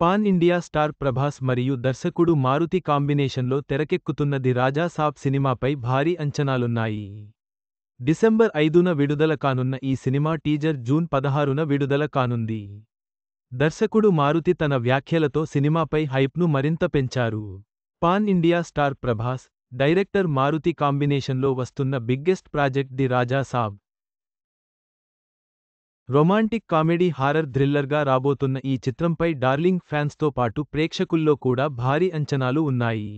Pan India star Prabhas మరియు దర్శకుడు మారుతి కాంబినేషన్లో తెరకెక్కుతున్న ది రాజా సాబ్ సినిమాపై భారీ అంచనాలున్నాయి. డిసెంబర్ 5న విడుదల కానున్న ఈ సినిమా టీజర్ జూన్ 16న విడుదల కానుంది. దర్శకుడు మారుతి తన వ్యాఖ్యలతో సినిమాపై హైప్ను మరింత పెంచారు. Pan India star Prabhas, director Maruthi కాంబినేషన్లో వస్తున్న biggest project the Raja Saab. Romantic comedy horror థ్రిల్లర్గా రాబోతున్న ఈ చిత్రంపై డార్లింగ్ ఫ్యాన్స్తో పాటు ప్రేక్షకుల్లో కూడా భారీ అంచనాలు ఉన్నాయి.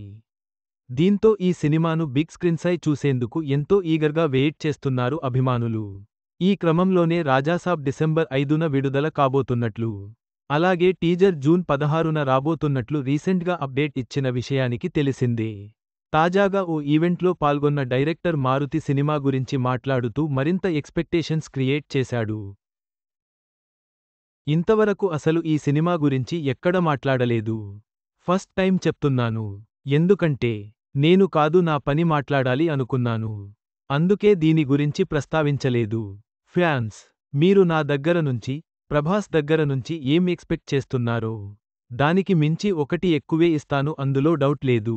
దీంతో ఈ సినిమాను బిగ్ స్క్రీన్పై చూసేందుకు ఎంతో ఈగర్గా వెయిట్ చేస్తున్నారు అభిమానులు. ఈ క్రమంలోనే రాజాసాబ్ డిసెంబర్ 5న విడుదల కాబోతున్నట్లు, అలాగే టీజర్ జూన్ 16న రాబోతున్నట్లు రీసెంట్గా అప్డేట్ ఇచ్చిన విషయానికి తెలిసిందే. తాజాగా ఓ ఈవెంట్లో పాల్గొన్న డైరెక్టర్ మారుతి సినిమా గురించి మాట్లాడుతూ మరింత ఎక్స్పెక్టేషన్స్ క్రియేట్ చేశాడు. ఇంతవరకు అసలు ఈ సినిమా గురించి ఎక్కడ మాట్లాడలేదు. ఫస్ట్ టైం చెప్తున్నాను. ఎందుకంటే నేను కాదు నా పని మాట్లాడాలి అనుకున్నాను. అందుకే దీని గురించి ప్రస్తావించలేదు. ఫ్యాన్స్, మీరు నా దగ్గర నుంచి, ప్రభాస్ దగ్గర నుంచి ఏం ఎక్స్పెక్ట్ చేస్తున్నారో దానికి మించి ఒకటి ఎక్కువే ఇస్తాను, అందులో డౌట్ లేదు.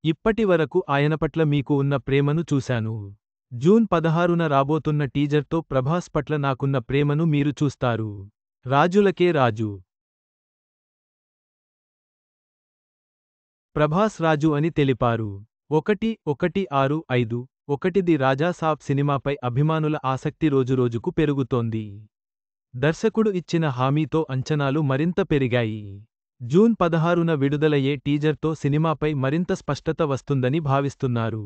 ఇప్పటి వరకు ఆయన పట్ల మీకు ఉన్న ప్రేమను చూశాను. జూన్ 16న రాబోతున్న టీజర్తో ప్రభాస్ పట్ల నాకున్న ప్రేమను మీరు చూస్తారు. రాజులకే రాజు. ప్రభాస్ రాజు అని తెలిపారు. 1-1-6-5-1 ది రాజా సాబ్ సినిమాపై అభిమానుల ఆసక్తి రోజురోజుకు పెరుగుతోంది. దర్శకుడు ఇచ్చిన హామీతో అంచనాలు మరింత పెరిగాయి. జూన్ 16న విడుదలయ్యే టీజర్తో సినిమాపై మరింత స్పష్టత వస్తుందని భావిస్తున్నారు.